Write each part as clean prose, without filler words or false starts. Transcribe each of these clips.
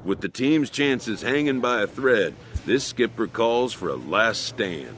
With the team's chances hanging by a thread, this skipper calls for a last stand.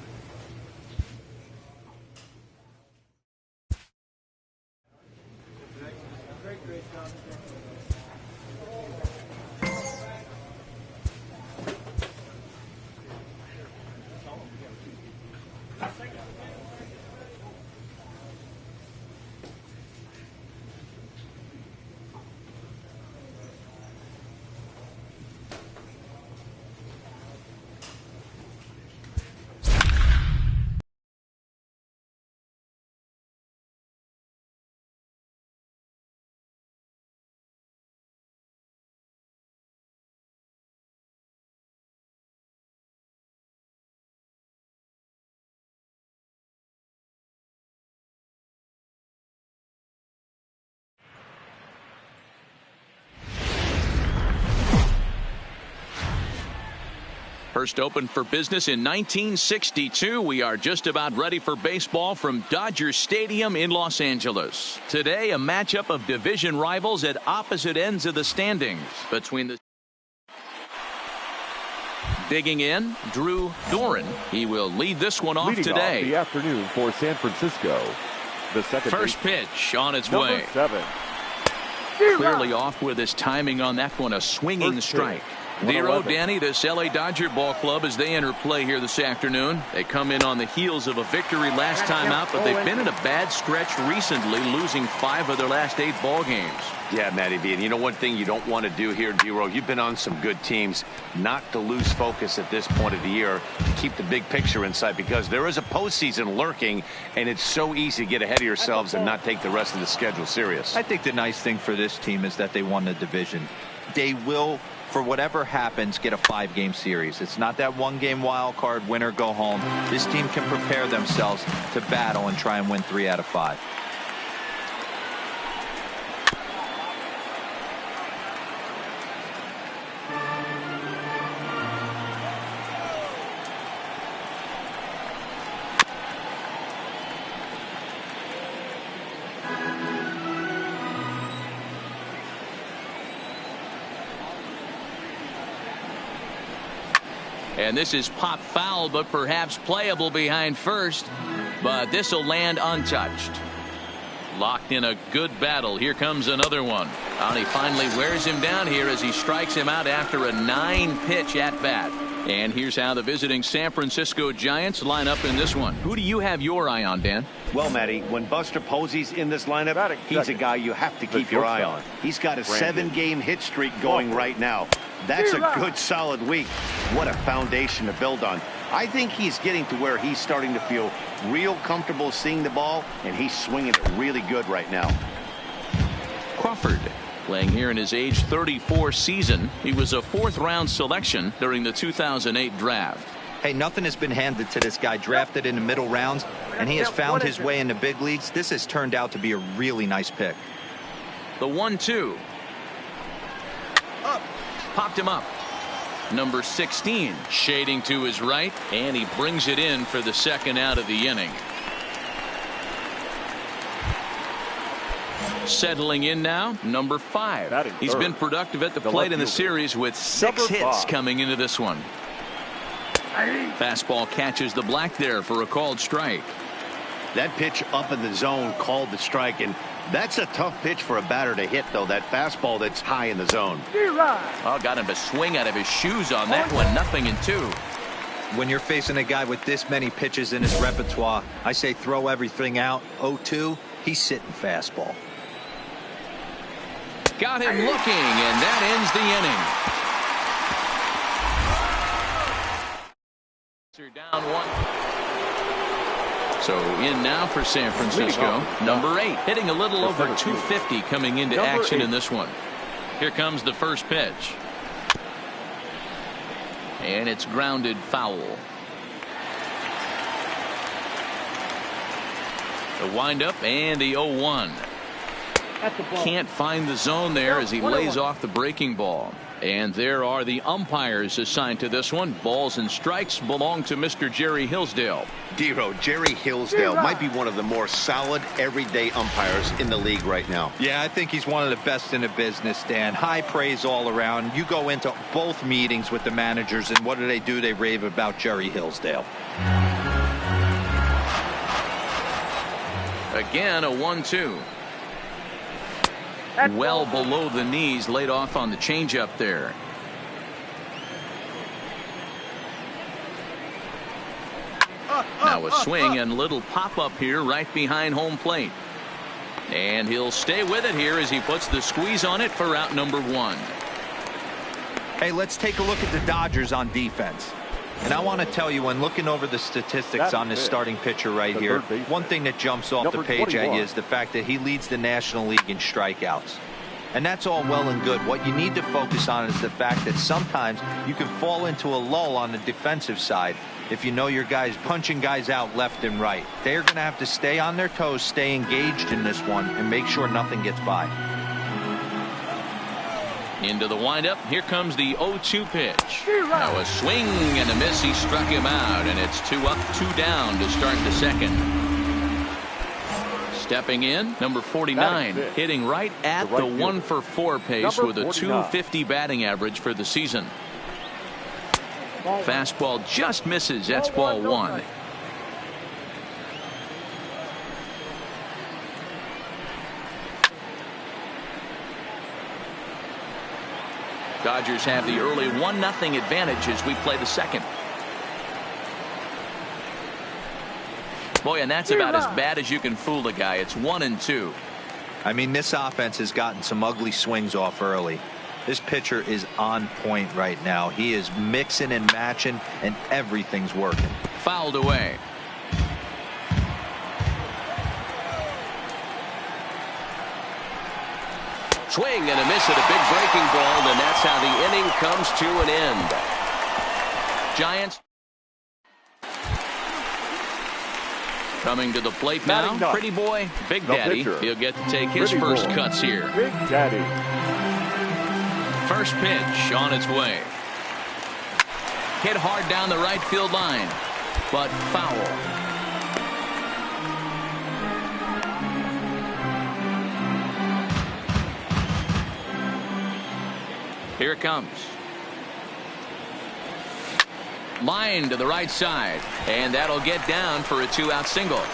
First opened for business in 1962. We are just about ready for baseball from Dodger Stadium in Los Angeles. Today, a matchup of division rivals at opposite ends of the standings between the digging in, Drew Doran. He will lead this one off today. Off the afternoon for San Francisco. The second first pitch on its number way. 7. Clearly off with his timing on that one. A swinging First strike. pitch. 0, Danny, this LA Dodger ball club as they enter play here this afternoon. They come in on the heels of a victory last time out, but they've been in a bad stretch recently, losing 5 of their last 8 ball games. Yeah, Matty B. And you know one thing you don't want to do here, D-Row, you've been on some good teams, not to lose focus at this point of the year, to keep the big picture in sight, because there is a postseason lurking, and it's so easy to get ahead of yourselves and not take the rest of the schedule serious. I think the nice thing for this team is that they won the division. They will, for whatever happens, get a 5-game series. It's not that 1-game wild card, win or go home. This team can prepare themselves to battle and try and win 3 out of 5. And this is pop foul, but perhaps playable behind first. But this will land untouched. Locked in a good battle. Here comes another one. And he finally wears him down here as he strikes him out after a 9-pitch at bat. And here's how the visiting San Francisco Giants line up in this one. Who do you have your eye on, Dan? Well, Matty, when Buster Posey's in this lineup, he's a guy you have to keep your eye on. He's got a 7-game hit streak going right now. That's a good, solid week. What a foundation to build on. I think he's getting to where he's starting to feel real comfortable seeing the ball, and he's swinging it really good right now. Crawford playing here in his age 34 season. He was a 4th-round selection during the 2008 draft. Hey, nothing has been handed to this guy. Drafted in the middle rounds, and he has found his way in the big leagues. This has turned out to be a really nice pick. The 1-2. Up. Popped him up. Number 16 shading to his right, and he brings it in for the 2nd out of the inning. Settling in now, number 5. He's been productive at the plate in the series with 6 hits coming into this one. Fastball catches the black there for a called strike. That pitch up in the zone called the strike, and that's a tough pitch for a batter to hit, though. That fastball that's high in the zone. Oh, got him to swing out of his shoes on that one. 0-2. When you're facing a guy with this many pitches in his repertoire, I say throw everything out. 0-2, he's sitting fastball. Got him looking, and that ends the inning. Down 1. So in now for San Francisco, number 8, hitting a little over 250 coming into action in this one. Here comes the first pitch. And it's grounded foul. The windup and the 0-1. Can't find the zone there as he lays off the breaking ball. And there are the umpires assigned to this one. Balls and strikes belong to Mr. Jerry Hillsdale. Dero, Jerry Hillsdale might be one of the more solid everyday umpires in the league right now. Yeah, I think he's one of the best in the business, Dan. High praise all around. You go into both meetings with the managers, and what do? They rave about Jerry Hillsdale. Again, a 1-2. Well below the knees, laid off on the changeup there. Now a swing and little pop-up here right behind home plate. And he'll stay with it here as he puts the squeeze on it for out number 1. Hey, let's take a look at the Dodgers on defense. And I want to tell you, when looking over the statistics on this starting pitcher right here, one thing that jumps off the page at you is the fact that he leads the National League in strikeouts. And that's all well and good. What you need to focus on is the fact that sometimes you can fall into a lull on the defensive side if you know your guys punching guys out left and right. They're going to have to stay on their toes, stay engaged in this one, and make sure nothing gets by. Into the windup. Here comes the 0-2 pitch. Now a swing and a miss. He struck him out, and it's 2 up, 2 down to start the second. Stepping in, number 49, hitting right at the 1-for-4 pace with a 250 batting average for the season. Fastball just misses. That's ball 1. Dodgers have the early 1-0 advantage as we play the second. Boy, and that's about as bad as you can fool a guy. It's 1-2. I mean, this offense has gotten some ugly swings off early. This pitcher is on point right now. He is mixing and matching, and everything's working. Fouled away. Swing and a miss at a big breaking ball, and that's how the inning comes to an end. Giants coming to the plate now. Pretty boy, Big Daddy. He'll get to take his first cuts here. Big Daddy. First pitch on its way. Hit hard down the right field line, but foul. Here it comes. Line to the right side, and that'll get down for a 2-out single.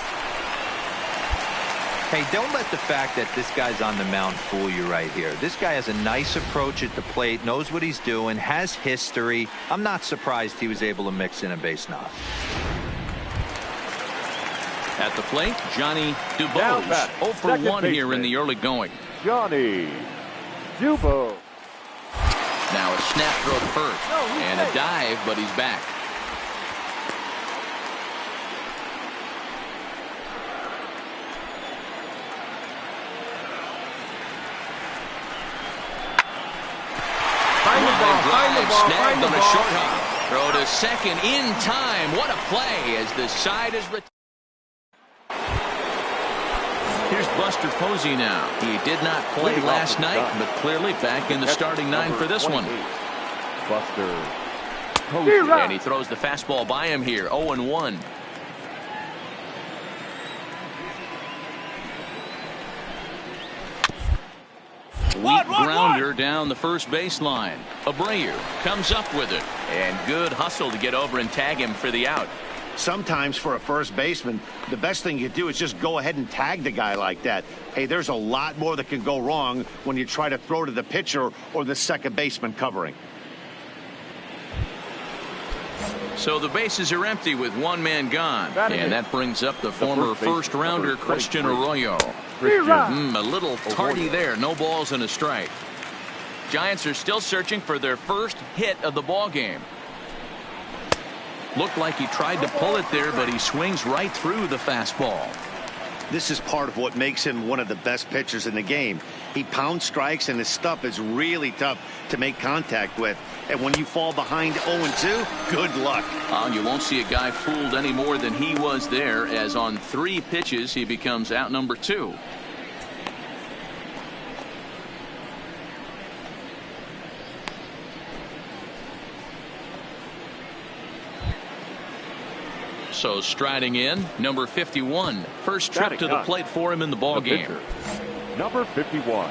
Hey, don't let the fact that this guy's on the mound fool you right here. This guy has a nice approach at the plate, knows what he's doing, has history. I'm not surprised he was able to mix in a base knock. At the plate, Johnny Dubose. 0 for 1 here in the early going. Johnny Dubose. Now a snap throw to first, and a dive, but he's back. Snagged on a short hop. Throw to second in time. What a play as the side is retired. Here's Buster Posey now. He did not play last night, but clearly back in the starting 9 for this one. Buster Posey. And he throws the fastball by him here. 0-1. Weak grounder down the first baseline. Abreu comes up with it, and good hustle to get over and tag him for the out. Sometimes for a first baseman, the best thing you do is just go ahead and tag the guy like that. Hey, there's a lot more that can go wrong when you try to throw to the pitcher or the second baseman covering. So the bases are empty with one man gone. And that brings up the former first-rounder Christian Arroyo. A little tardy there. No balls and a strike. Giants are still searching for their first hit of the ball game. Looked like he tried to pull it there, but he swings right through the fastball. This is part of what makes him one of the best pitchers in the game. He pounds strikes, and his stuff is really tough to make contact with. And when you fall behind 0-2, good luck. You won't see a guy fooled any more than he was there, as on 3 pitches he becomes out number 2. So striding in, number 51. First trip to the plate for him in the ball game. Number 51.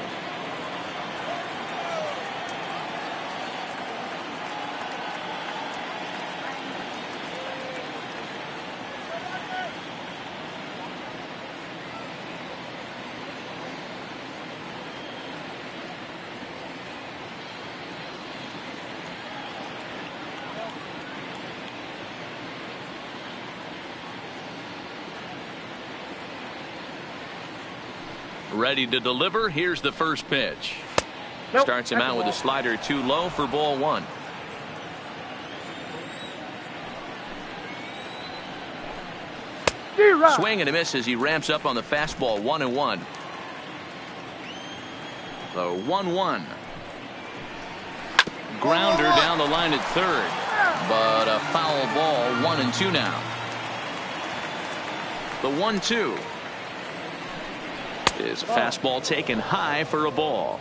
Ready to deliver. Here's the first pitch. Starts him out with a slider too low for ball 1. Swing and a miss as he ramps up on the fastball. 1-1. The 1-1. Grounder down the line at third, but a foul ball. 1-2 now. The 1-2. Is a fastball taken high for a ball.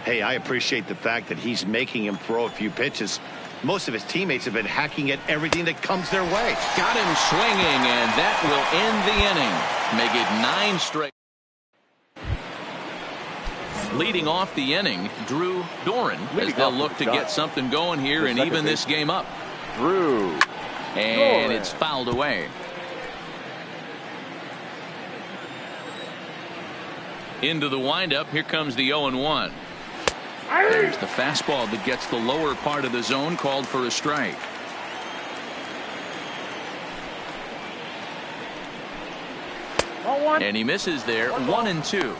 Hey, I appreciate the fact that he's making him throw a few pitches. Most of his teammates have been hacking at everything that comes their way. Got him swinging, and that will end the inning. Make it 9 straight. Leading off the inning, Drew Doran, as they'll look to get something going here and even this game up. Drew. And it's fouled away. Into the windup. Here comes the 0-1. There's the fastball that gets the lower part of the zone, called for a strike. And he misses there. 1-2.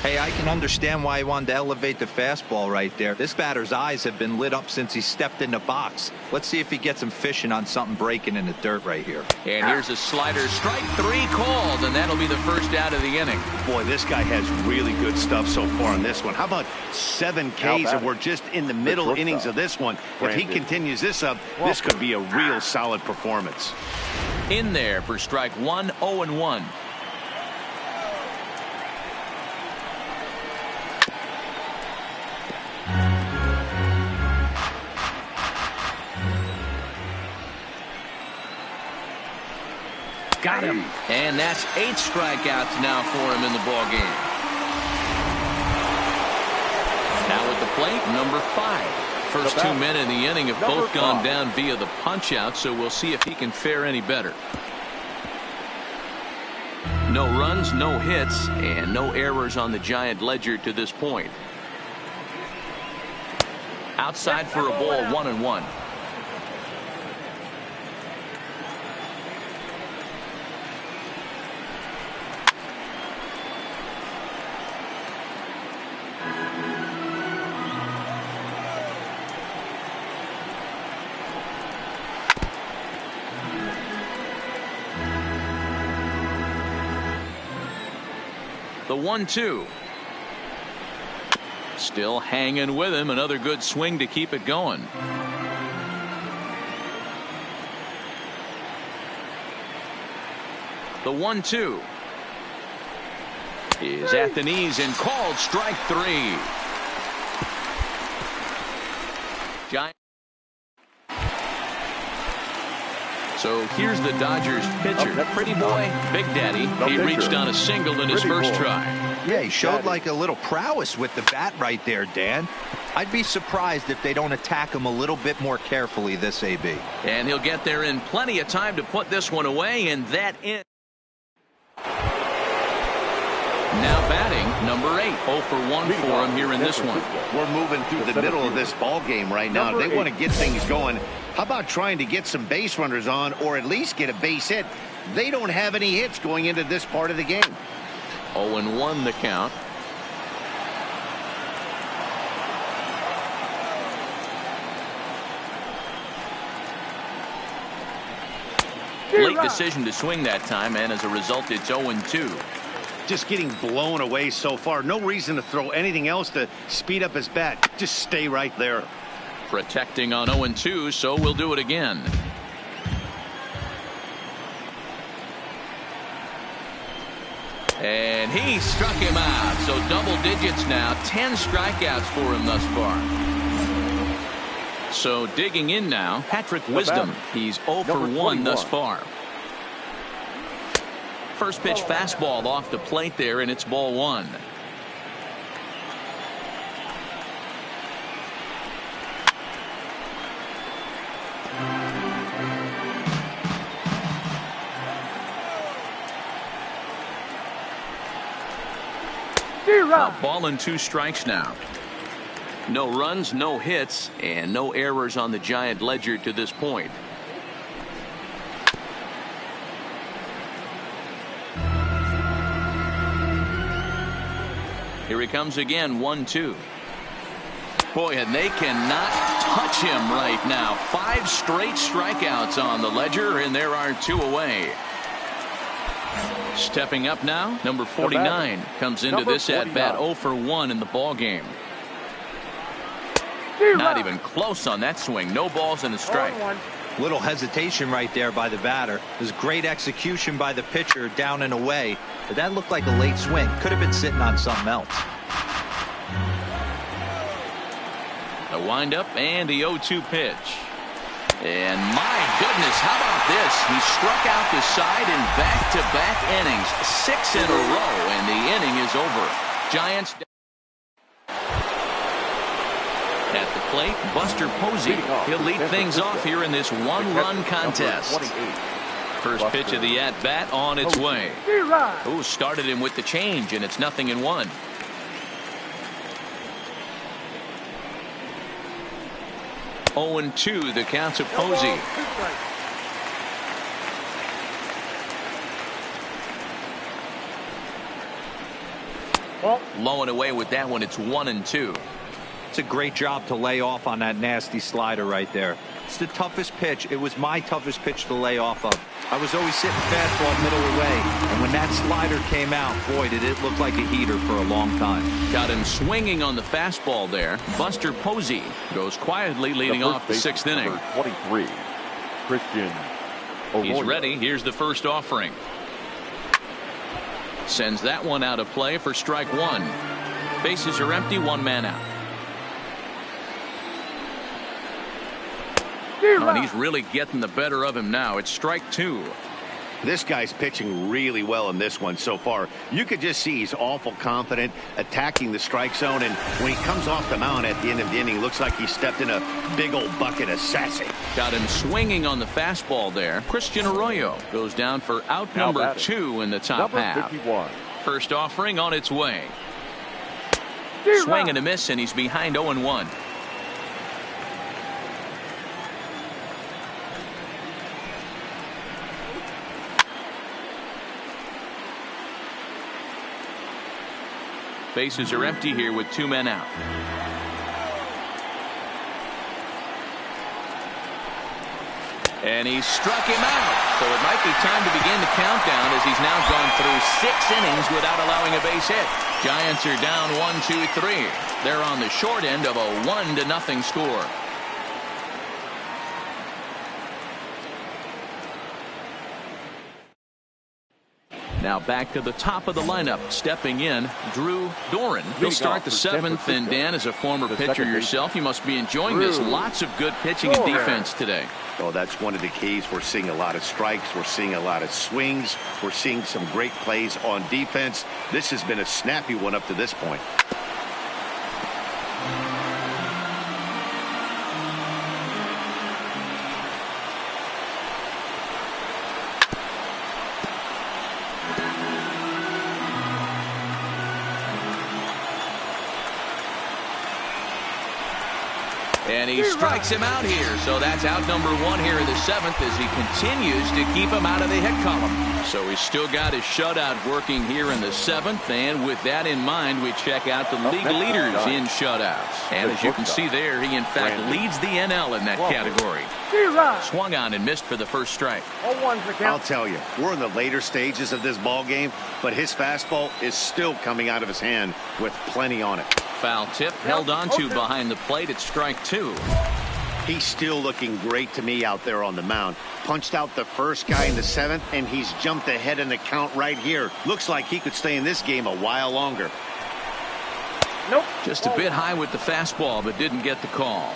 Hey, I can understand why he wanted to elevate the fastball right there. This batter's eyes have been lit up since he stepped in the box. Let's see if he gets him fishing on something breaking in the dirt right here. And here's a slider. Strike 3 called, and that'll be the first out of the inning. Boy, this guy has really good stuff so far in this one. How about 7 Ks, and we're just in the middle innings of this one. If he continues this up, this could be a real solid performance. In there for strike 1, 0-1. Got him. And that's 8 strikeouts now for him in the ball game. Now at the plate, number 5. First 2 men in the inning have both gone down via the punch out, so we'll see if he can fare any better. No runs, no hits, and no errors on the Giant ledger to this point. Outside for a ball. 1-1. The 1-2. Still hanging with him. Another good swing to keep it going. The 1-2 is at the knees and called strike 3. Giant. So here's the Dodgers pitcher. Pretty boy, Big Daddy. He reached on a single in his first try. Yeah, he showed like a little prowess with the bat right there, Dan. I'd be surprised if they don't attack him a little bit more carefully this AB. And he'll get there in plenty of time to put this one away, and that in. Now batting, number 8. 0 for 1 for him here in this one. We're moving through the middle of this ball game right now. They want to get things going. How about trying to get some base runners on, or at least get a base hit? They don't have any hits going into this part of the game. 0-1 the count. Late decision to swing that time, and as a result, it's 0-2. Just getting blown away so far. No reason to throw anything else to speed up his bat. Just stay right there. Protecting on 0-2, so we'll do it again. And he struck him out. So double digits now. 10 strikeouts for him thus far. So digging in now, Patrick Wisdom. He's 0 for 1 thus far. First pitch fastball off the plate there, and it's ball 1. A ball and 2 strikes now. No runs, no hits, and no errors on the Giant ledger to this point. Here he comes again, 1-2. Boy, and they cannot touch him right now. 5 straight strikeouts on the ledger, and there are 2 away. Stepping up now, number 49 comes into this at bat 0 for 1 in the ball game. Not even close on that swing. No balls and a strike. Little hesitation right there by the batter. It was great execution by the pitcher down and away, but that looked like a late swing. Could have been sitting on something else. A windup and the 0-2 pitch. And my goodness, how about this? He struck out the side in back-to-back innings. 6 in a row, and the inning is over. Giants. At the plate, Buster Posey. He'll lead things off here in this one-run contest. First pitch of the at-bat on its way. Ooh, started him with the change, and it's 0-1. Oh, 0-2 the counts of Posey. Low and away with that one. It's 1-2. It's a great job to lay off on that nasty slider right there. It's the toughest pitch. It was my toughest pitch to lay off of. I was always sitting fastball middle away, and when that slider came out, boy, did it look like a heater for a long time. Got him swinging on the fastball there. Buster Posey goes quietly leading off the 6th inning. 23, Christian Oloya. He's ready. Here's the first offering. Sends that one out of play for strike 1. Bases are empty, 1 man out. Oh, and he's really getting the better of him now. It's strike 2. This guy's pitching really well in this one so far. You could just see he's awful confident attacking the strike zone, and when he comes off the mound at the end of the inning, looks like he stepped in a big old bucket of sassy. Got him swinging on the fastball there. Christian Arroyo goes down for out number 2 in the top half. 51. First offering on its way. Swing and a miss, and he's behind 0-1. Bases are empty here with 2 men out. And he struck him out. So it might be time to begin the countdown, as he's now gone through 6 innings without allowing a base hit. Giants are down 1-2-3. They're on the short end of a 1-0 score. Now back to the top of the lineup. Stepping in, Drew Doran. He'll start the 7th, and Dan, as a former pitcher yourself, you must be enjoying this. Lots of good pitching and defense today. Oh, that's one of the keys. We're seeing a lot of strikes. We're seeing a lot of swings. We're seeing some great plays on defense. This has been a snappy one up to this point. And he strikes him out here. So that's out number 1 here in the 7th as he continues to keep him out of the hit column. So he's still got his shutout working here in the 7th. And with that in mind, we check out the league leaders in shutouts. And as you can see there, he in fact leads the NL in that category. Swung on and missed for the first strike. I'll tell you, we're in the later stages of this ball game, but his fastball is still coming out of his hand with plenty on it. Foul tip held on to behind the plate at strike 2. He's still looking great to me out there on the mound. Punched out the first guy in the 7th, and he's jumped ahead in the count right here. Looks like he could stay in this game a while longer. Just a bit high with the fastball, but didn't get the call.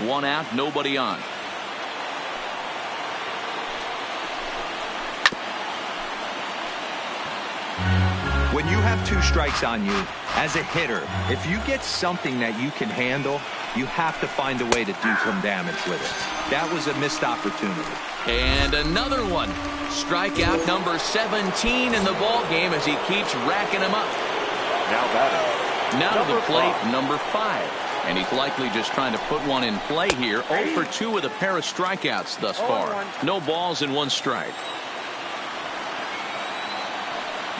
1 out, nobody on. When you have 2 strikes on you, as a hitter, if you get something that you can handle, you have to find a way to do some damage with it. That was a missed opportunity. And another one. Strikeout number 17 in the ball game as he keeps racking them up. Now batting. Now to the plate, number 5. And he's likely just trying to put one in play here. 0 for 2 with a pair of strikeouts thus far. No balls and 1 strike.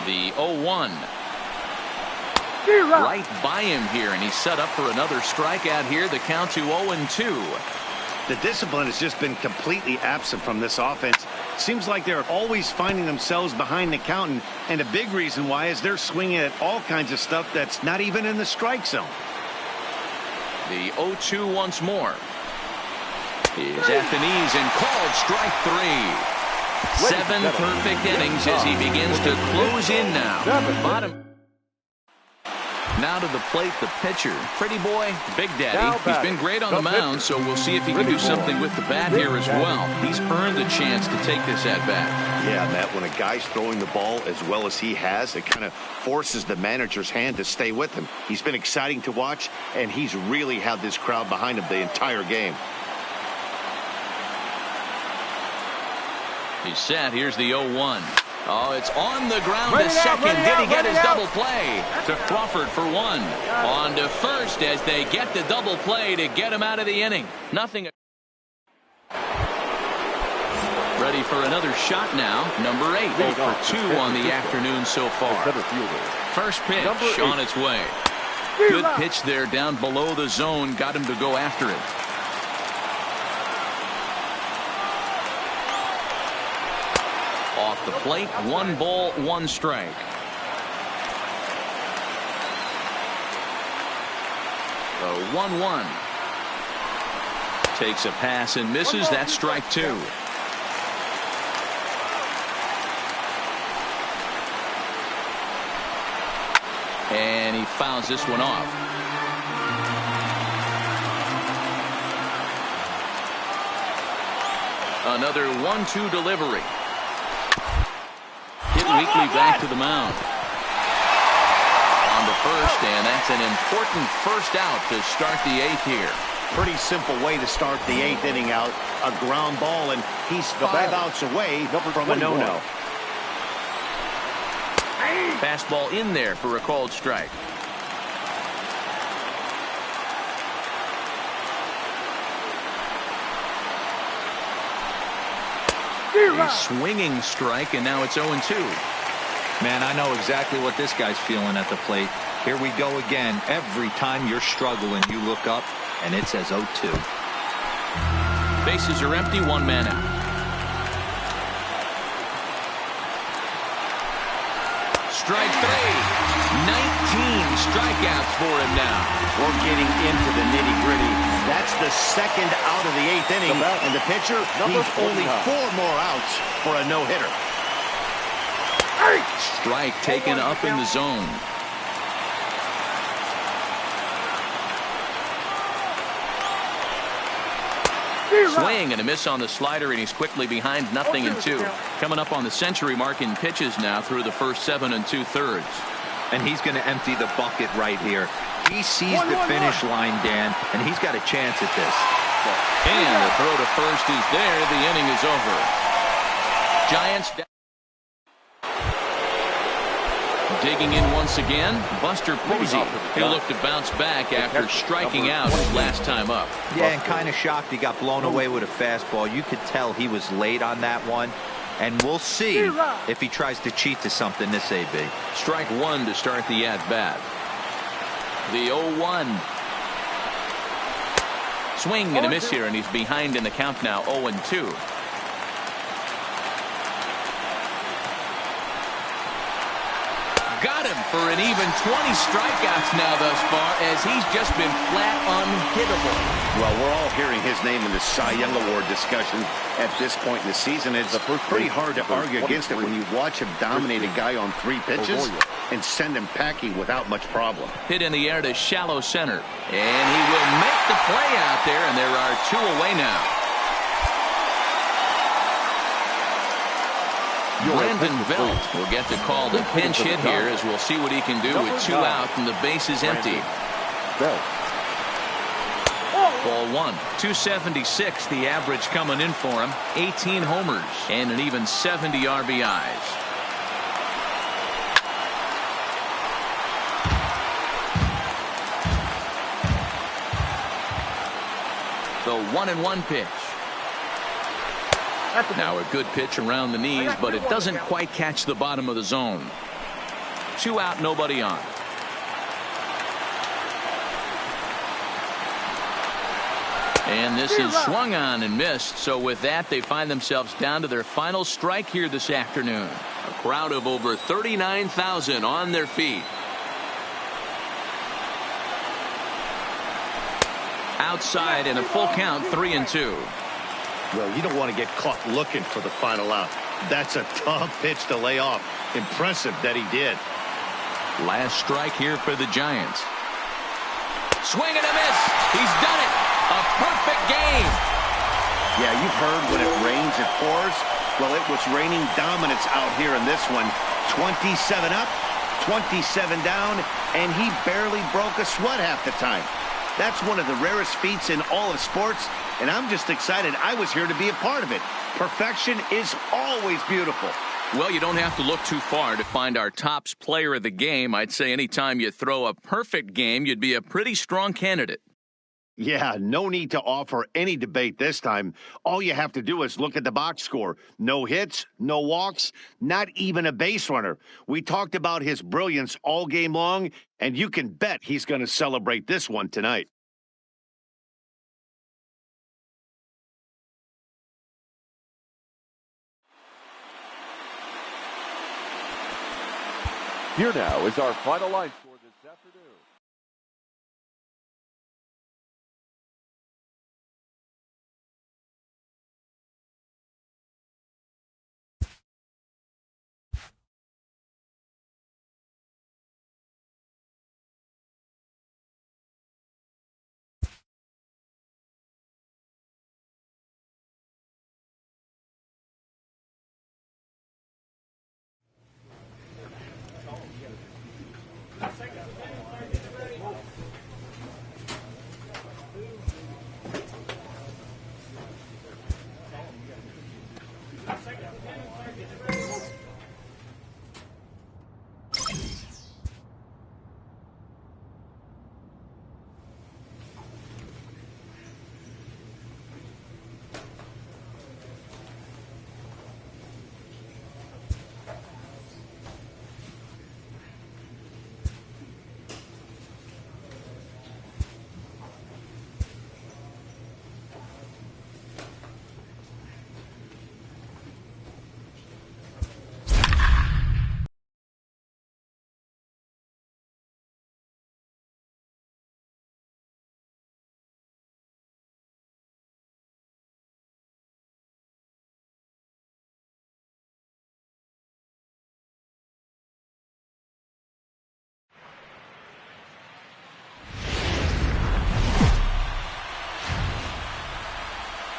The 0-1. Right by him here, and he's set up for another strikeout here. The count to 0-2. The discipline has just been completely absent from this offense. Seems like they're always finding themselves behind the count, and a big reason why is they're swinging at all kinds of stuff that's not even in the strike zone. The 0-2 once more. Is at the knees and called strike 3. 7 perfect innings as he begins to close in now. Bottom. Now to the plate, the pitcher. Pretty boy, Big Daddy. He's been great on the mound, so we'll see if he can do something with the bat here as well. He's earned the chance to take this at bat. Yeah, Matt, when a guy's throwing the ball as well as he has, it kind of forces the manager's hand to stay with him. He's been exciting to watch, and he's really had this crowd behind him the entire game. He's set. Here's the 0-1. Oh, it's on the ground to second. Did he get his double play? To Crawford for 1. On to first as they get the double play to get him out of the inning. Nothing. Ready for another shot now. Number 8. 0 for 2 on the afternoon so far. First pitch on its way. Good pitch there down below the zone. Got him to go after it. Off the plate, 1 ball, 1 strike. The 1-1. Takes a pass and misses. That's strike 2. And he fouls this one off. Another 1-2 delivery. Weekly back to the mound. On to first, and that's an important first out to start the 8th here. Pretty simple way to start the 8th inning out. A ground ball, and he's 5 outs away from a no-no. Fastball in there for a called strike. A swinging strike, and now it's 0-2. Man, I know exactly what this guy's feeling at the plate. Here we go again. Every time you're struggling, you look up, and it says 0-2. Bases are empty, 1 man out. Strike 3. 19 strikeouts for him now. We're getting into the nitty-gritty. That's the 2nd out of the 8th inning, and the pitcher needs only 4 more outs for a no-hitter. Strike taken up in the zone. Swing and a miss on the slider, and he's quickly behind 0-2. Coming up on the century mark in pitches now through the first 7 2/3. And he's going to empty the bucket right here. He sees the finish line, Dan, and he's got a chance at this. And the throw to first is there. The inning is over. Giants. Digging in once again, Buster Posey. He'll look to bounce back after striking out last time up. Yeah, and kind of shocked he got blown away with a fastball. You could tell he was late on that one. And we'll see if he tries to cheat to something this AB. Strike one to start the at-bat. The 0-1. Swing and a miss here, and he's behind in the count now, 0-2. Got him for an even 20 strikeouts now thus far, as he's just been flat unhittable. Well, we're all hearing his name in the Cy Young Award discussion at this point in the season. It's pretty hard to argue against it when you watch him dominate a guy on 3 pitches and send him packing without much problem. Hit in the air to shallow center, and he will make the play out there, and there are 2 away now. Brandon Belt will get to call the pinch hit here, as we'll see what he can do with 2 out and the base is empty. Ball 1. 276 the average coming in for him. 18 homers and an even 70 RBIs. The 1-1 pitch. Now a good pitch around the knees, but it doesn't quite catch the bottom of the zone. 2 out, nobody on. And this is swung on and missed. So with that, they find themselves down to their final strike here this afternoon. A crowd of over 39,000 on their feet. Outside in a full count, 3-2. Well, you don't want to get caught looking for the final out. That's a tough pitch to lay off. Impressive that he did. Last strike here for the Giants. Swing and a miss. He's done it. A perfect game. Yeah, you've heard when it rains, it pours. Well, it was raining dominance out here in this one. 27 up, 27 down, and he barely broke a sweat half the time. That's one of the rarest feats in all of sports, and I'm just excited I was here to be a part of it. Perfection is always beautiful. Well, you don't have to look too far to find our tops player of the game. I'd say anytime you throw a perfect game, you'd be a pretty strong candidate. Yeah, no need to offer any debate this time. All you have to do is look at the box score. No hits, no walks, not even a base runner. We talked about his brilliance all game long, and you can bet he's going to celebrate this one tonight. Here now is our final line score this afternoon.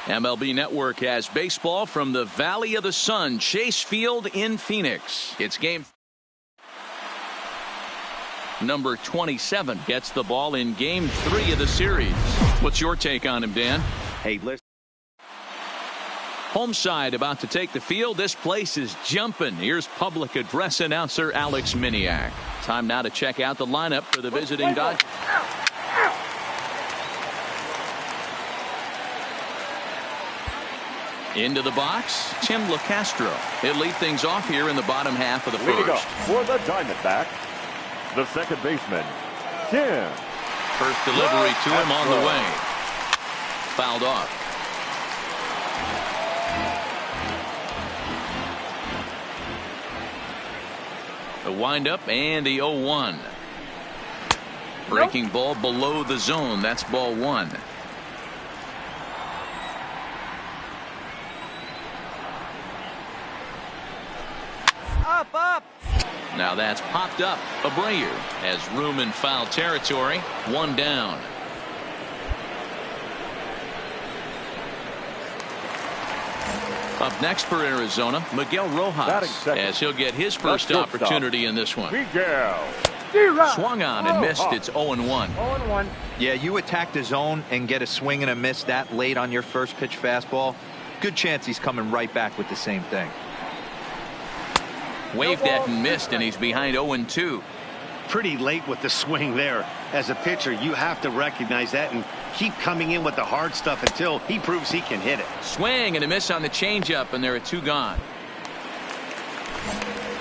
MLB Network has baseball from the Valley of the Sun, Chase Field in Phoenix. It's game number 27. Gets the ball in game 3 of the series. What's your take on him, Dan? Hey, listen. Home side about to take the field. This place is jumping. Here's public address announcer Alex Miniak. Time now to check out the lineup for the visiting Dodgers. Into the box, Tim LeCastro. He'll lead things off here in the bottom half of the first. Leading up for the Diamondbacks, the second baseman, Tim. First delivery to him on the way. Fouled off. The windup and the 0-1. Breaking ball below the zone. That's ball one. Up. Now that's popped up. Abreu has room in foul territory. One down. Up next for Arizona, Miguel Rojas, as he'll get his first opportunity in this one. Swung on and missed. It's 0-1. 0-1. Yeah, you attack the zone and get a swing and a miss that late on your first pitch fastball. Good chance he's coming right back with the same thing. Waved at and missed, and he's behind 0-2. Pretty late with the swing there. As a pitcher, you have to recognize that and keep coming in with the hard stuff until he proves he can hit it. Swing and a miss on the changeup, and there are two gone.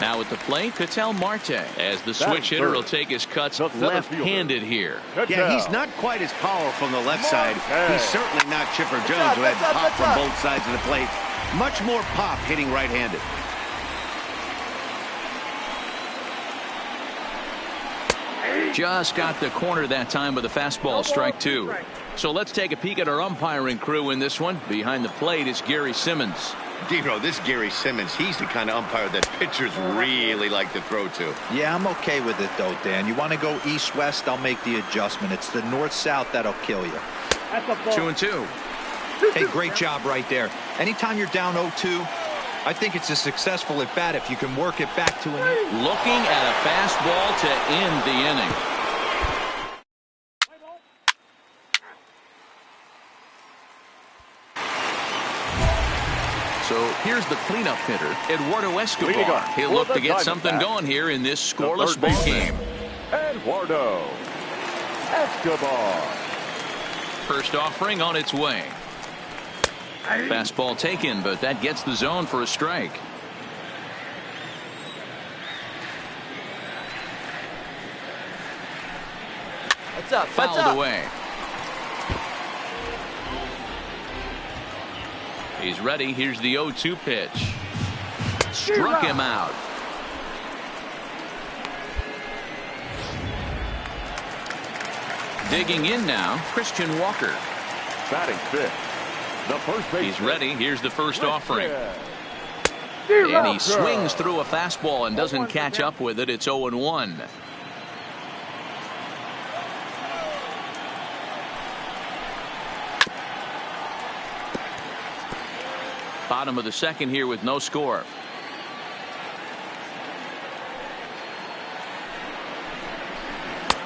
Now at the plate, Ketel Marte, as the switch hitter will take his cuts left-handed here. Yeah, he's not quite as powerful on the left side. He's certainly not Chipper Jones, who had pop from both sides of the plate. Much more pop hitting right-handed. Just got the corner that time with a fastball, strike two. So let's take a peek at our umpiring crew in this one. Behind the plate is Gary Simmons. Dero, this Gary Simmons, he's the kind of umpire that pitchers really like to throw to. Yeah, I'm okay with it, though, Dan. You want to go east-west, I'll make the adjustment. It's the north-south that'll kill you. 2-2. Hey, great job right there. Anytime you're down 0-2, I think it's a successful at bat if you can work it back to an inning. Looking at a fastball to end the inning. So here's the cleanup hitter, Eduardo Escobar. He'll look to get something going here in this scoreless ball game. Eduardo Escobar. First offering on its way. Fastball taken, but that gets the zone for a strike. What's up? Fouled away. He's ready. Here's the 0-2 pitch. Struck him out. Digging in now, Christian Walker. Batting fifth. The first base. He's ready. Here's the first offering. And he swings through a fastball and doesn't catch up with it. It's 0-1. Bottom of the second here with no score.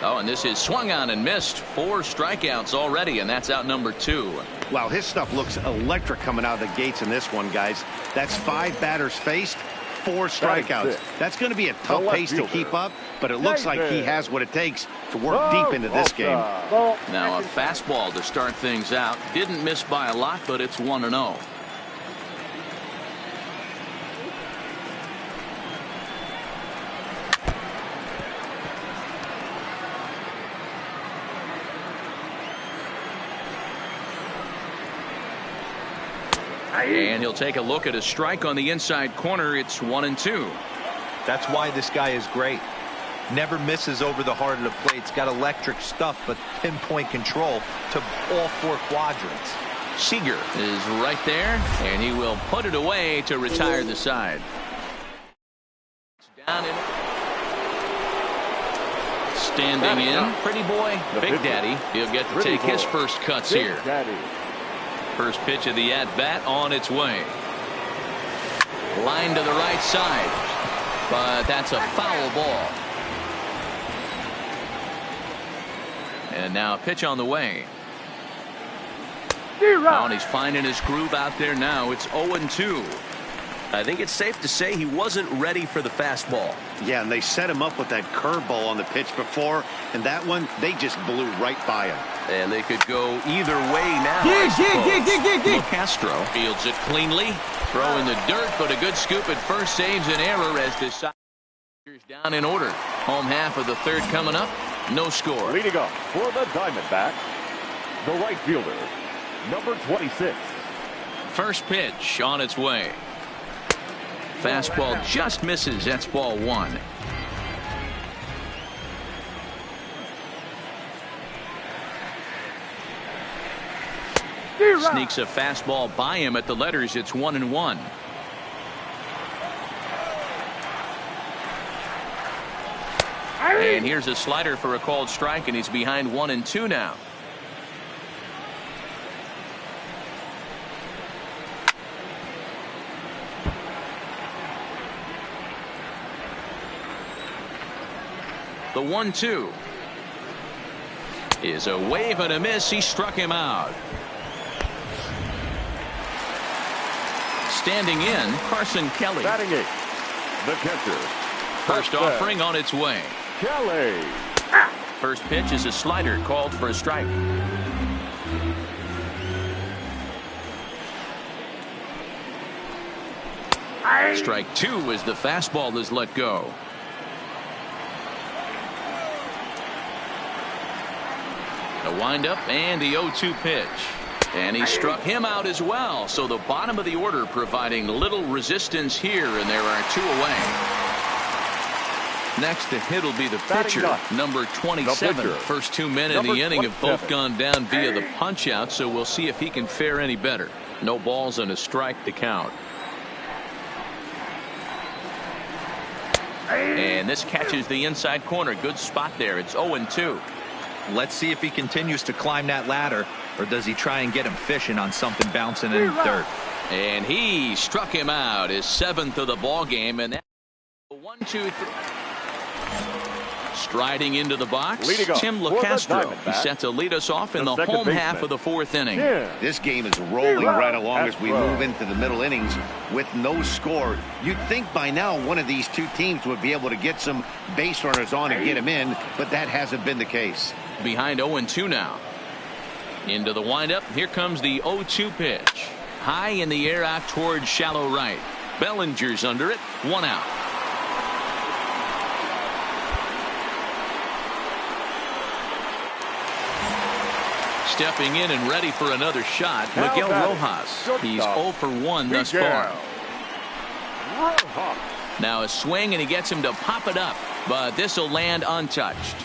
Oh, and this is swung on and missed. 4 strikeouts already, and that's out number 2. Wow, his stuff looks electric coming out of the gates in this one, guys. That's 5 batters faced, 4 strikeouts. That's going to be a tough pace to keep up, but it looks like he has what it takes to work deep into this game. Now a fastball to start things out. Didn't miss by a lot, but it's 1-0. And he'll take a look at a strike on the inside corner. It's 1-2. That's why this guy is great. Never misses over the heart of the plate. He's got electric stuff, but pinpoint control to all 4 quadrants. Seager is right there, and he will put it away to retire the side. Down in. Standing in, pretty boy, Big Daddy. He'll get to take his first cuts here. First pitch of the at-bat on its way. Line to the right side, but that's a foul ball. And now a pitch on the way. Oh, and he's finding his groove out there now. It's 0-2. I think it's safe to say he wasn't ready for the fastball. Yeah, and they set him up with that curveball on the pitch before, and that one, they just blew right by him. And they could go either way now. Castro fields it cleanly. Throw in the dirt, but a good scoop at first saves an error as the side down in order. Home half of the third coming up. No score. Leading off for the Diamondbacks, the right fielder, number 26. First pitch on its way. Fastball just misses. That's ball one. Sneaks a fastball by him at the letters. It's 1-1. And here's a slider for a called strike, and he's behind 1-2 now. The 1-2 is a wave and a miss. He struck him out. Standing in, Carson Kelly. Batting eighth, the catcher. First offering on its way. Kelly. First pitch is a slider called for a strike. Strike two as the fastball is let go. The windup and the 0-2 pitch. And he struck him out as well. So the bottom of the order providing little resistance here, and there are two away. Next to hit will be the pitcher, number 27. First two men in the inning have both gone down via the punch out, so we'll see if he can fare any better. No balls and a strike to count. And this catches the inside corner. Good spot there. It's 0-2. Let's see if he continues to climb that ladder, or does he try and get him fishing on something bouncing in the dirt. And he struck him out, his seventh of the ball game, and that's 1-2-3. Striding into the box, Tim LeCastro. He's set to lead us off in the home half of the fourth inning. This game is rolling right along as we move into the middle innings with no score. You'd think by now one of these two teams would be able to get some base runners on and get them in, but that hasn't been the case. Behind 0-2 now. Into the windup. Here comes the 0-2 pitch. High in the air out towards shallow right. Bellinger's under it. One out. Stepping in and ready for another shot, Miguel Rojas. He's 0 for 1 thus far. Now a swing, and he gets him to pop it up, but this will land untouched.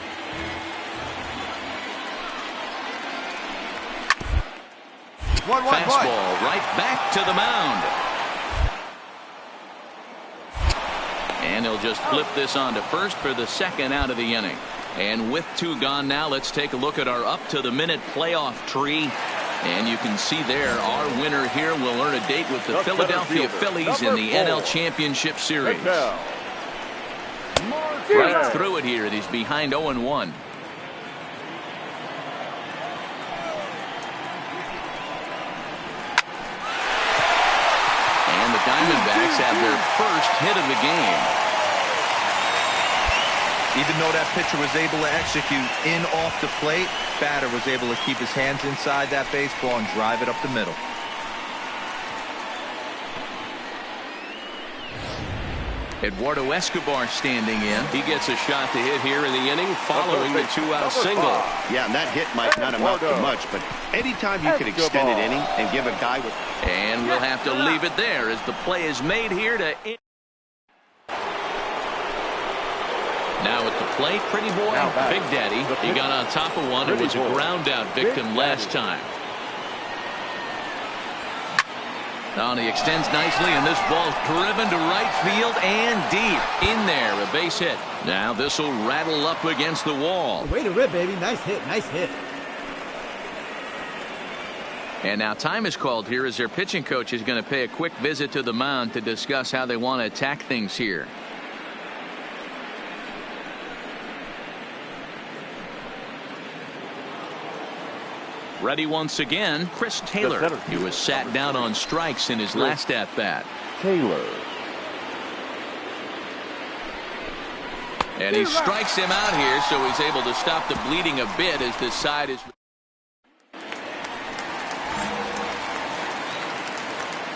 Fastball right back to the mound. And he'll just flip this on to first for the second out of the inning. And with two gone now, let's take a look at our up-to-the-minute playoff tree. And you can see there, our winner here will earn a date with the Philadelphia Phillies in the NL Championship Series. Right through it here, and he's behind 0-1. And the Diamondbacks have their first hit of the game. Even though that pitcher was able to execute in off the plate, batter was able to keep his hands inside that baseball and drive it up the middle. Eduardo Escobar standing in. He gets a shot to hit here in the inning following the two-out single. Yeah, and that hit might not amount to much, but anytime you can extend an inning and give a guy with... And we'll have to leave it there as the play is made here to... Now at the plate, pretty boy, Big Daddy. He got on top of one and was a ground out victim last time. Now he extends nicely, and this ball's driven to right field and deep in there. A base hit. Now this will rattle up against the wall. Way to rip, baby. Nice hit. Nice hit. And now time is called here as their pitching coach is going to pay a quick visit to the mound to discuss how they want to attack things here. Ready once again, Chris Taylor. He was sat down on strikes in his last at-bat. Taylor. And he strikes him out here, so he's able to stop the bleeding a bit as this side is.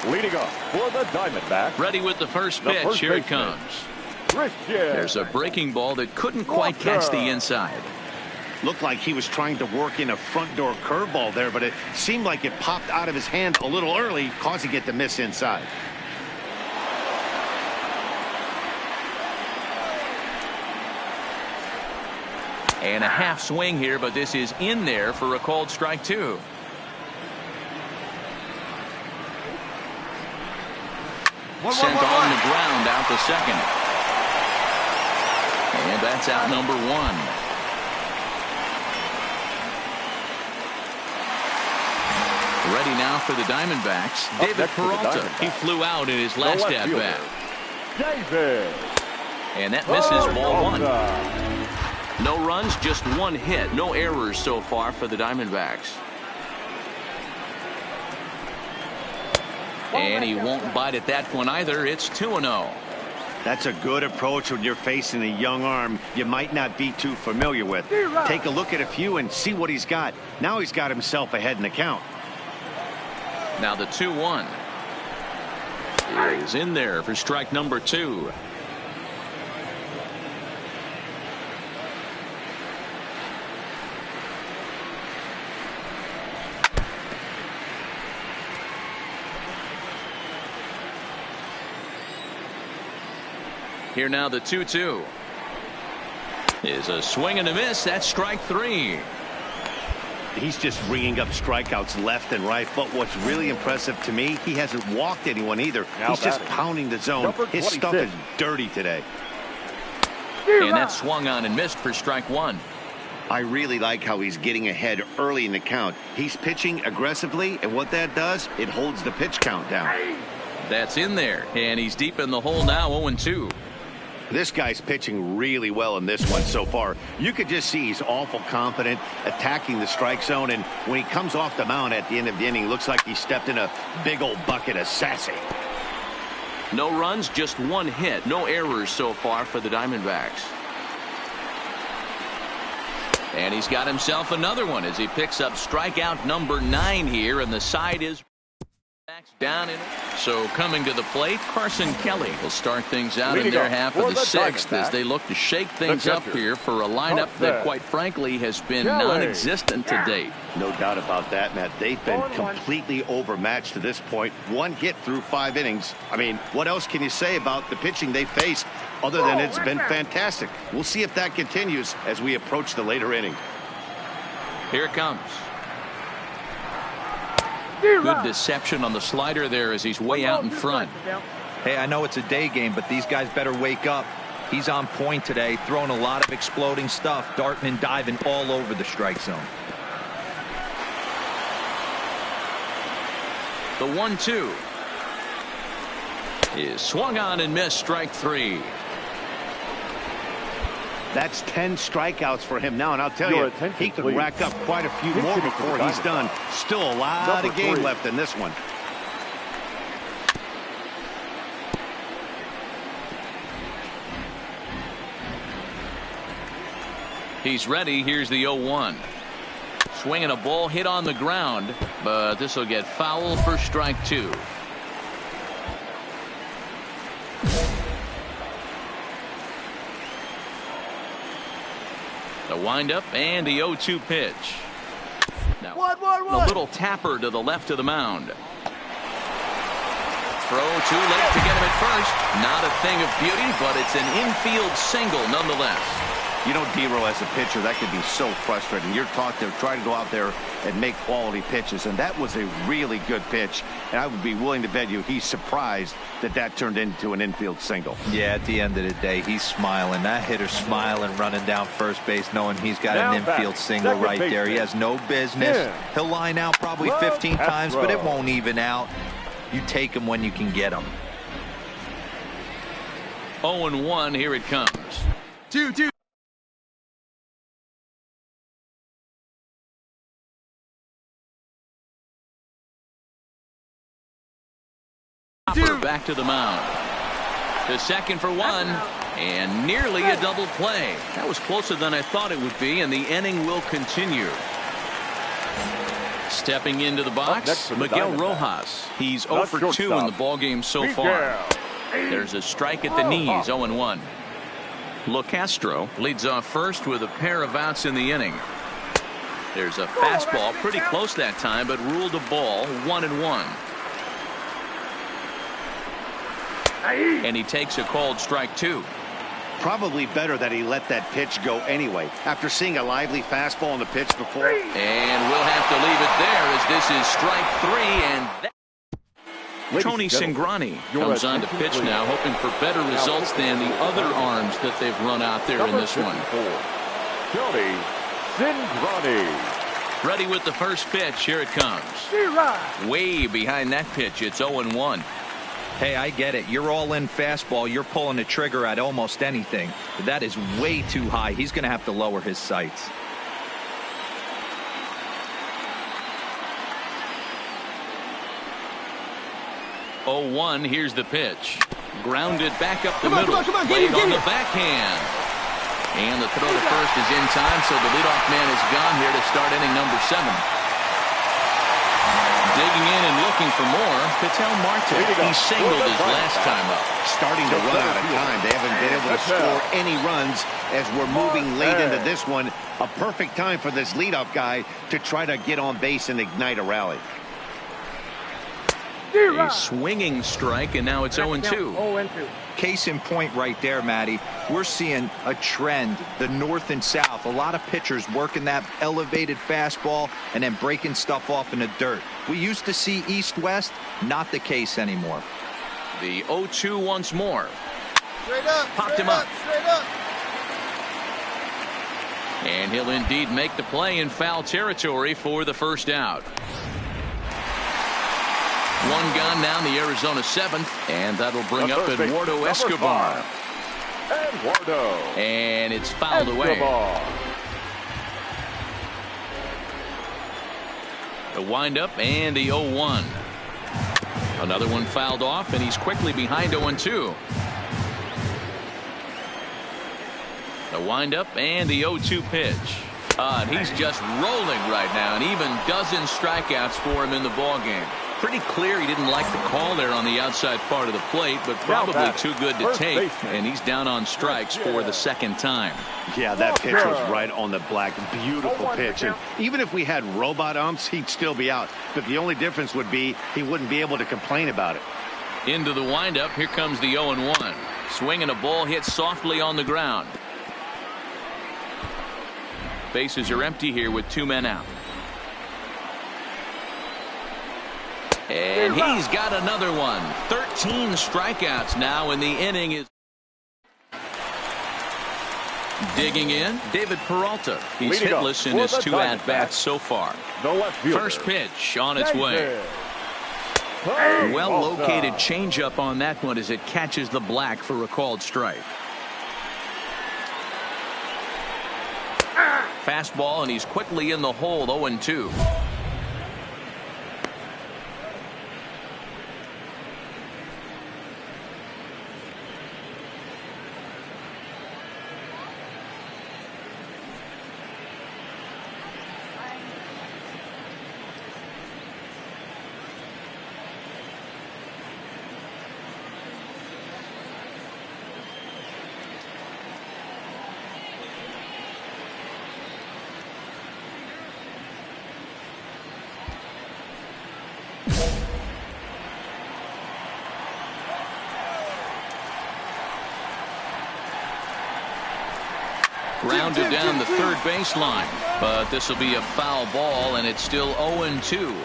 Leading off for the Diamondbacks. Ready with the first pitch. Here it comes. There's a breaking ball that couldn't quite catch the inside. Looked like he was trying to work in a front door curveball there, but it seemed like it popped out of his hand a little early, causing it to miss inside. And a half swing here, but this is in there for a called strike 2. Sent on the ground out to second. And that's out number 1. Ready now for the Diamondbacks. David Peralta. He flew out in his last at-bat. David. And that misses ball 1. No runs, just 1 hit. No errors so far for the Diamondbacks. And he won't bite at that one either. It's 2-0. That's a good approach when you're facing a young arm you might not be too familiar with. Take a look at a few and see what he's got. Now he's got himself ahead in the count. Now the 2-1 is in there for strike number 2. Here now the 2-2 is a swing and a miss. That's strike 3. He's just ringing up strikeouts left and right. But what's really impressive to me, he hasn't walked anyone either. He's just pounding the zone. His stuff is dirty today. And that swung on and missed for strike 1. I really like how he's getting ahead early in the count. He's pitching aggressively, and what that does, it holds the pitch count down. That's in there, and he's deep in the hole now, 0-2. This guy's pitching really well in this one so far. You could just see he's awful confident, attacking the strike zone, and when he comes off the mound at the end of the inning, looks like he stepped in a big old bucket of sassy. No runs, just 1 hit. No errors so far for the Diamondbacks. And he's got himself another one as he picks up strikeout number 9 here, and the side is down in it. So coming to the plate, Carson Kelly will start things out in their half of the 6th as they look to shake things up here for a lineup that quite frankly has been non-existent to date. No doubt about that, Matt. They've been completely overmatched to this point. 1 hit through 5 innings. I mean, what else can you say about the pitching they faced other than it's been fantastic? We'll see if that continues as we approach the later inning. Here it comes. Good deception on the slider there as he's way out in front. Hey, I know it's a day game, but these guys better wake up. He's on point today, throwing a lot of exploding stuff, darting and diving all over the strike zone. The 1-2 is swung on and missed, strike 3. That's 10 strikeouts for him now, and I'll tell you, he could rack up quite a few more before he's done. Still a lot of game left in this one. He's ready. Here's the 0-1. Swinging a ball hit on the ground, but this will get foul for strike 2. The windup and the 0-2 pitch. Now, a little tapper to the left of the mound. Throw too late to get him at first. Not a thing of beauty, but it's an infield single nonetheless. You know, D-Row, as a pitcher, that could be so frustrating. You're taught to try to go out there and make quality pitches, and that was a really good pitch. And I would be willing to bet you he's surprised that that turned into an infield single. Yeah, at the end of the day, he's smiling. That hitter's smiling, running down first base, knowing he's got an infield single right there. He has no business. He'll line out probably 15 times, but it won't even out. You take him when you can get him. 0-1, here it comes. 2-2. Harper back to the mound. The second for one, and nearly a double play. That was closer than I thought it would be, and the inning will continue. Stepping into the box, Miguel Rojas. He's 0 for 2 in the ballgame so far. There's a strike at the knees, 0-1. LoCastro leads off first with a pair of outs in the inning. There's a fastball pretty close that time, but ruled a ball, 1-1. And he takes a called strike 2. Probably better that he let that pitch go anyway, after seeing a lively fastball on the pitch before. And we'll have to leave it there as this is strike 3. And Tony Cingrani comes on to pitch now, hoping for better results than the other arms that they've run out there in this one. Tony Cingrani. Ready with the first pitch. Here it comes. Way behind that pitch. It's 0-1. Hey, I get it. You're all in fastball. You're pulling the trigger at almost anything. That is way too high. He's going to have to lower his sights. Here's the pitch. Grounded back up the middle. Played on the backhand. And the throw to first is in time, so the leadoff man is gone here to start inning number 7. Digging in and looking for more, Ketel Marte. He singled his last time up. Starting to run out of time. They haven't been able to score any runs as we're moving late into this one. A perfect time for this leadoff guy to try to get on base and ignite a rally. A swinging strike, and now it's 0-2. Case in point right there, Matty. We're seeing a trend, the north and south. A lot of pitchers working that elevated fastball and then breaking stuff off in the dirt. We used to see east-west, not the case anymore. The 0-2 once more. Straight up. Popped him up. Straight up. And he'll indeed make the play in foul territory for the first out. One gone down the Arizona 7th, and that'll bring up Eduardo Escobar. And it's fouled away. The windup and the 0-1. Another one fouled off, and he's quickly behind 0-2. The windup and the 0-2 pitch. And he's just rolling right now, and even dozen strikeouts for him in the ballgame. Pretty clear he didn't like the call there on the outside part of the plate, but probably too good to take, and he's down on strikes for the second time. Yeah, that pitch was right on the black. Beautiful pitch. And even if we had robot umps, he'd still be out. But the only difference would be he wouldn't be able to complain about it. Into the windup. Here comes the 0-1. Swinging a ball hit softly on the ground. Bases are empty here with 2 men out. And he's got another one. 13 strikeouts now, and the inning is digging in. David Peralta. He's hitless in his 2 at-bats so far. First pitch on its way. Well-located changeup on that one as it catches the black for a called strike. Fastball, and he's quickly in the hole, 0-2. Grounded down the third baseline, but this will be a foul ball, and it's still 0-2.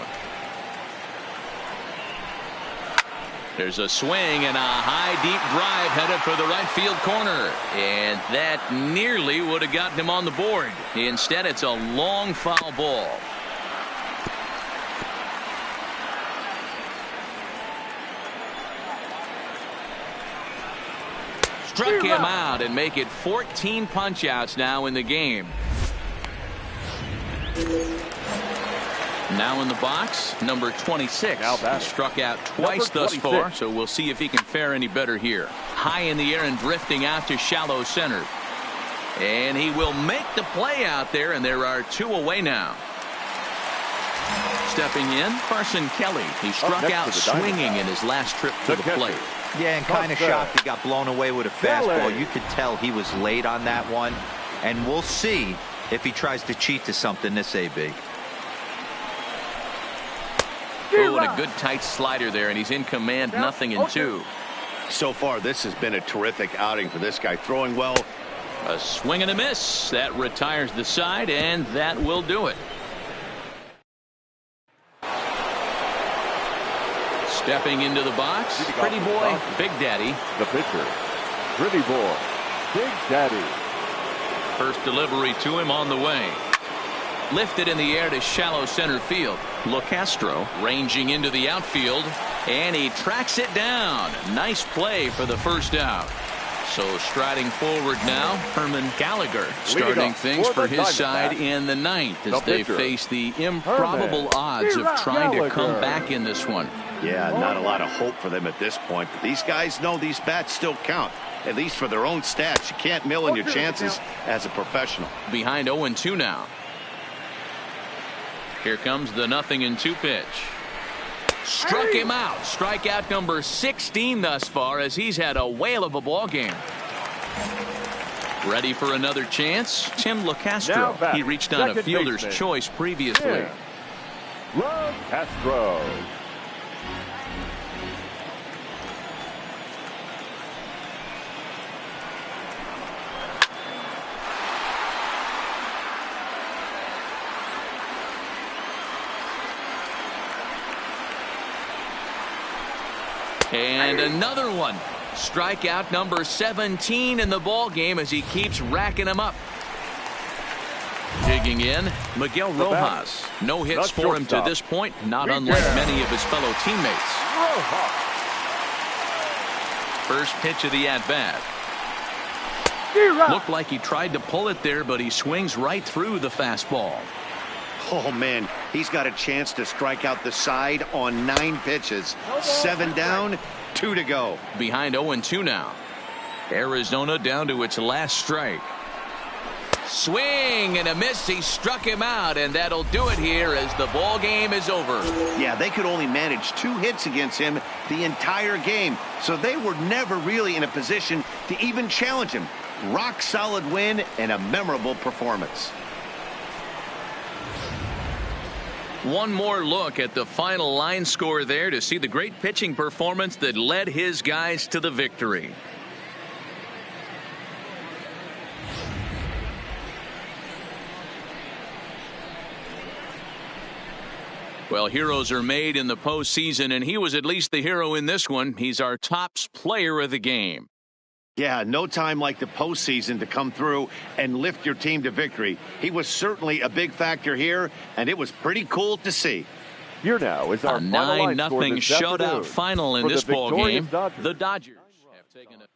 There's a swing and a high deep drive headed for the right field corner, and that nearly would have gotten him on the board. Instead, it's a long foul ball. Struck him out and make it 14 punch outs now in the game. Now in the box, number 26. He struck out twice thus far, so we'll see if he can fare any better here. High in the air and drifting out to shallow center. And he will make the play out there, and there are 2 away now. Stepping in, Carson Kelly. He struck out swinging in his last trip to the plate. Yeah, and kind of shocked he got blown away with a fastball. You could tell he was late on that one. And we'll see if he tries to cheat to something this AB. Oh, and a good tight slider there, and he's in command, nothing in 2. So far, this has been a terrific outing for this guy. Throwing well. A swing and a miss. That retires the side, and that will do it. Stepping into the box, Pretty Boy, Big Daddy. The pitcher, Pretty Boy, Big Daddy. First delivery to him on the way. Lifted in the air to shallow center field. LeCastro ranging into the outfield, and he tracks it down. Nice play for the first out. So striding forward now, Herman Gallagher starting things for his side in the 9th as they face the improbable odds of trying to come back in this one. Yeah, not a lot of hope for them at this point, but these guys know these bats still count, at least for their own stats. You can't mill in your chances as a professional. Behind 0-2 now. Here comes the 0-2 pitch. Struck him out. Strikeout number 16 thus far, as he's had a whale of a ball game. Ready for another chance? Tim LeCastro. He reached on a fielder's choice previously. LeCastro. And another one. Strikeout number 17 in the ball game as he keeps racking them up. Digging in, Miguel Rojas. No hits for him to this point, not unlike many of his fellow teammates. First pitch of the at-bat. Looked like he tried to pull it there, but he swings right through the fastball. Oh, man, he's got a chance to strike out the side on 9 pitches. 7 down, 2 to go. Behind 0-2 now. Arizona down to its last strike. Swing and a miss. He struck him out, and that'll do it here as the ball game is over. Yeah, they could only manage 2 hits against him the entire game, so they were never really in a position to even challenge him. Rock solid win and a memorable performance. One more look at the final line score there to see the great pitching performance that led his guys to the victory. Well, heroes are made in the postseason, and he was at least the hero in this one. He's our top player of the game. Yeah, no time like the postseason to come through and lift your team to victory. He was certainly a big factor here, and it was pretty cool to see. Here now is our 9-0 shutout final in this ball game. The Dodgers have taken a